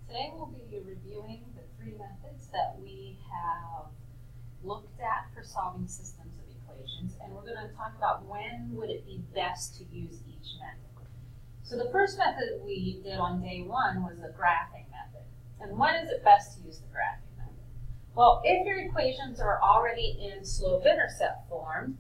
Today we'll be reviewing the three methods that we have looked at for solving systems of equations, and we're going to talk about when would it be best to use each method. So the first method we did on day one was the graphing method. And when is it best to use the graphing method? Well, if your equations are already in slope-intercept form,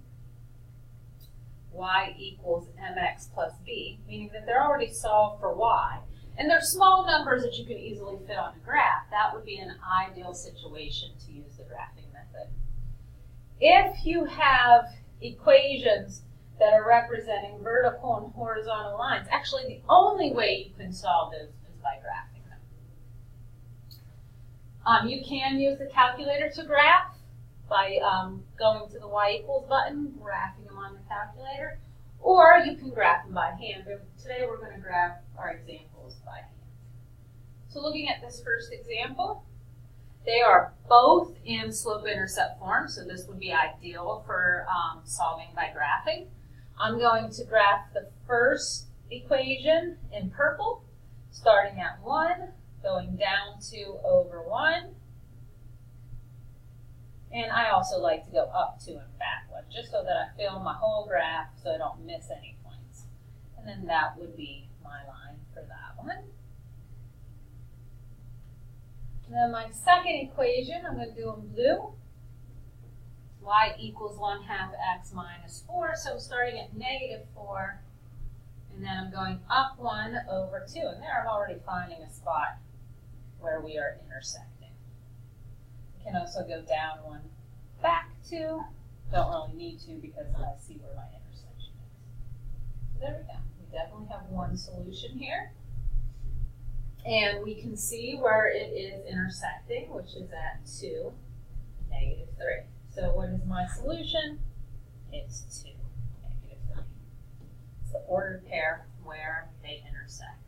y equals mx plus b, meaning that they're already solved for y, and they're small numbers that you can easily fit on a graph, that would be an ideal situation to use the graphing method. If you have equations that are representing vertical and horizontal lines, actually the only way you can solve those is by graphing them. You can use the calculator to graph by going to the y equals button, graphing them on the calculator, or you can graph them by hand. But today we're going to graph our examples by hand. So looking at this first example, they are both in slope-intercept form, so this would be ideal for solving by graphing. I'm going to graph the first equation in purple, starting at 1, going down to over 1. And I also like to go up 2 and back 1, just so that I fill my whole graph so I don't miss any points. And then that would be my line for that one. And then my second equation, I'm going to do in blue. Y equals 1/2 x minus 4, so starting at -4, and then I'm going up 1 over 2, and there I'm already finding a spot where we are intersecting. Can also go down 1, back 2. Don't really need to because I see where my intersection is. So there we go. We definitely have one solution here. And we can see where it is intersecting, which is at 2, -3. So what is my solution? It's 2, -3. It's the ordered pair where they intersect.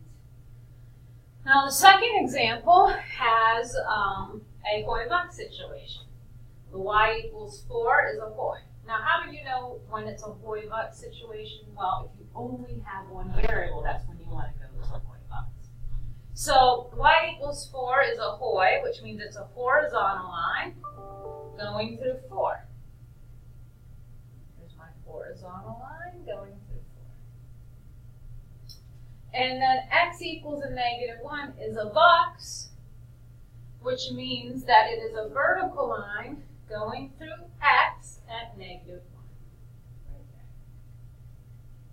Now the second example has a Hoy-Buck situation. The y equals 4 is a Hoy. Now how do you know when it's a Hoy-Buck situation? Well, if you only have one variable, that's when you want to go to Hoy-Bucks. So y equals 4 is a Hoy, which means it's a horizontal line going through 4. Here's my horizontal line going through 4. And then x equals a -1 is a box, which means that it is a vertical line going through x at -1. Right there.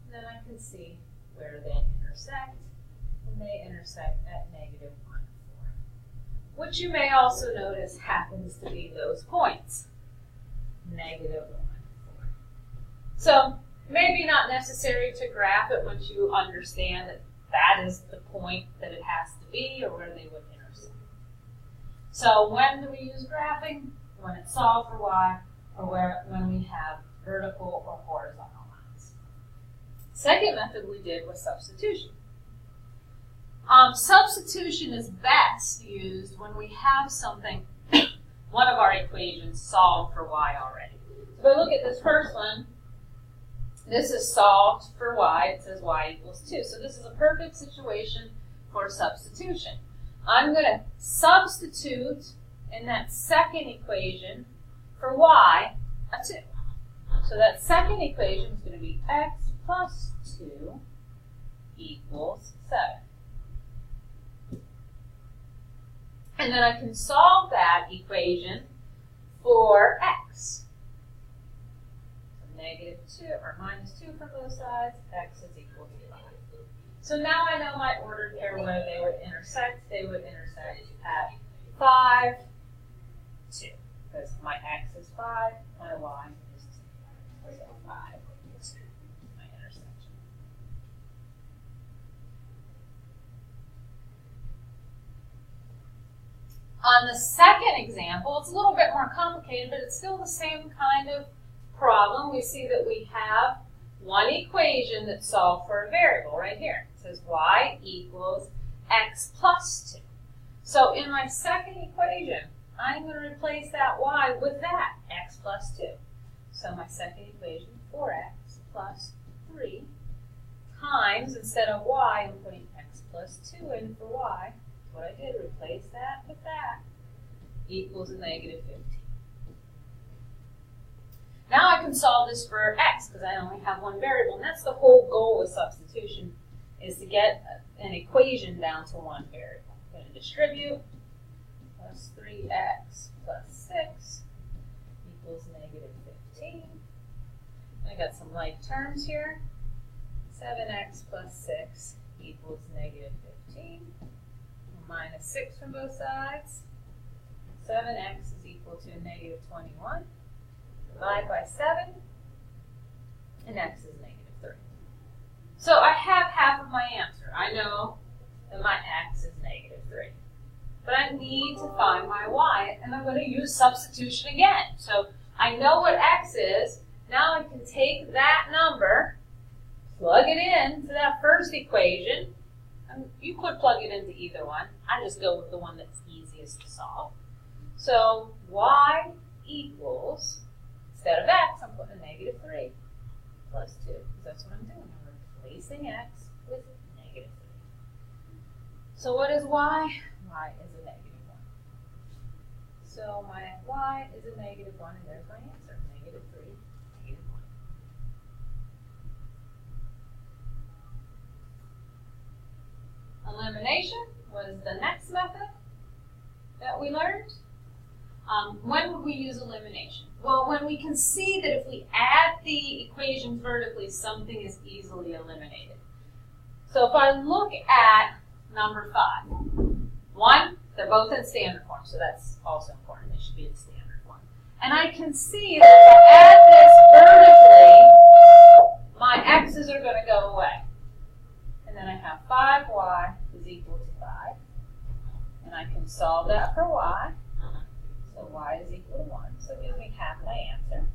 And then I can see where they intersect, and they intersect at -1, 4. Which you may also notice happens to be those points, -1, 4. So maybe not necessary to graph it once you understand that that is the point that it has to be or where they would intersect. So when do we use graphing? When it's solved for y, or when we have vertical or horizontal lines. Second method we did was substitution. Substitution is best used when we have something, one of our equations solved for y already. So if I look at this first one, this is solved for y. It says y equals 2. So this is a perfect situation for substitution. I'm going to substitute in that second equation for y a 2. So that second equation is going to be x plus 2 equals 7. And then I can solve that equation for x. So -2 or -2 from both sides, x is equal to 5. So now I know my ordered pair where they would intersect. They would intersect at 5, 2. Because my x is 5, my y is 2. So 5, 2, my intersection. On the second example, it's a little bit more complicated, but it's still the same kind of problem. We see that we have one equation that's solved for a variable right here. It says y equals x plus 2. So in my second equation, I'm going to replace that y with that, x plus 2. So my second equation, 4x plus 3 times, instead of y, I'm putting x plus 2 in for y, That's what I did, replace that with that, equals a negative 15. Now I can solve this for x, because I only have one variable, and that's the whole goal with substitution, is to get an equation down to one variable. I'm going to distribute, plus 3x plus 6 equals negative 15. I got some like terms here. 7x plus 6 equals negative 15. Minus 6 from both sides. 7x is equal to a negative 21. Divide by 7, and x is negative 3. So I have half of my answer. I know that my x is negative 3. But I need to find my y, and I'm going to use substitution again. So I know what x is. Now I can take that number, plug it into that first equation. And you could plug it into either one. I just go with the one that's easiest to solve. So y equals, instead of x, I'm putting a negative 3 plus 2, because that's what I'm doing. I'm replacing x with negative 3. So what is y? Y is a negative 1. So my y is a negative 1, and there's my answer, negative 3, negative 1. Elimination was the next method that we learned. When would we use elimination? Well, when we can see that if we add the equations vertically, something is easily eliminated. So if I look at number 5, 1, they're both in standard form, so that's also important. They should be in standard form. And I can see that if I add this vertically, my x's are going to go away. And then I have 5y is equal to 5. And I can solve that for y. So y is equal to 1. So it gives me half my answer.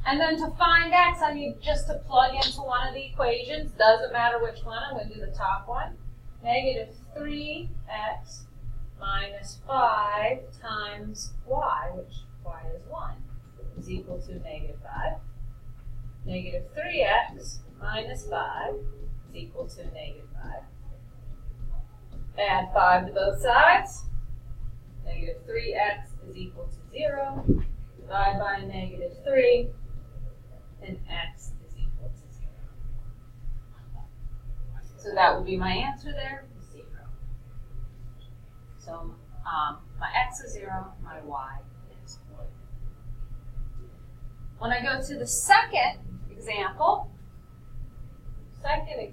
And then to find x, I need just to plug into one of the equations. Doesn't matter which one. I'm going to do the top one. Negative 3x minus 5 times y, which y is 1, is equal to negative 5. Negative 3x minus 5 is equal to negative 5. Add 5 to both sides. Negative 3x is equal to 0. Divide by negative 3, and x is equal to 0. So that would be my answer there, 0. So my x is 0, my y is 1. When I go to the second example, I'm going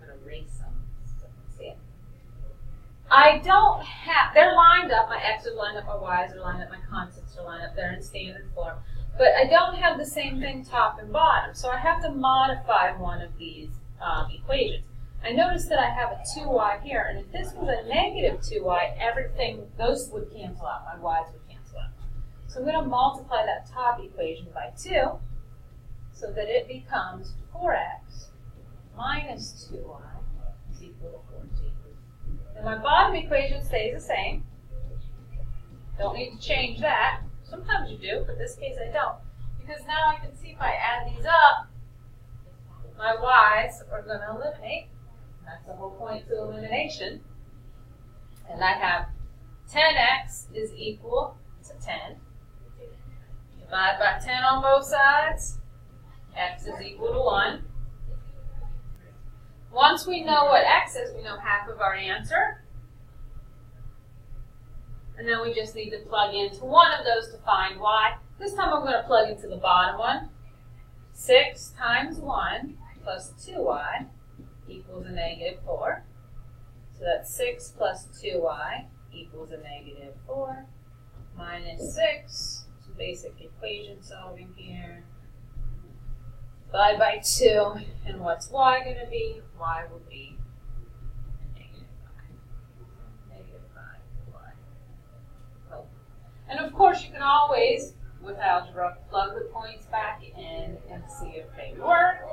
to erase some so you can see it. I don't have, they're lined up, my x's are lined up, my y's are lined up, my constants are lined up, they're in standard form. But I don't have the same thing top and bottom, so I have to modify one of these equations. I notice that I have a 2y here, and if this was a negative 2y, everything, those would cancel out, my y's would cancel out. So I'm going to multiply that top equation by 2, so that it becomes 4x minus 2y is equal to 14. And my bottom equation stays the same. Don't need to change that. Sometimes you do, but in this case I don't. Because now I can see if I add these up, my y's are going to eliminate. That's the whole point to elimination. And I have 10x is equal to 10. Divide by 10 on both sides. X is equal to 1. Once we know what x is, we know half of our answer. And then we just need to plug into one of those to find y. This time I'm going to plug into the bottom one. 6 times 1 plus 2y equals a negative 4. So that's 6 plus 2y equals a negative 4 minus 6. Some basic equation solving here. Divide by 2, and what's y going to be? Y will be a negative 5. Negative 5y. Oh. And of course, you can always, with algebra, plug the points back in and see if they work.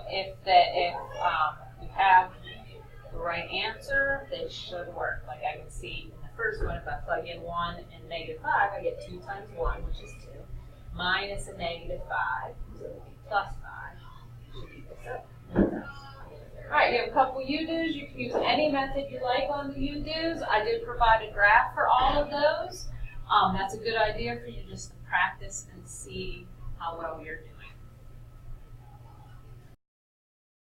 If you have the right answer, they should work. Like I can see in the first one, if I plug in 1 and negative 5, I get 2 times 1, which is 2. Minus a negative 5, so it would be plus 5, should equal 7. gave a couple U-dos. You can use any method you like on the U-dos. I did provide a graph for all of those. That's a good idea for you just to practice and see how well you're doing.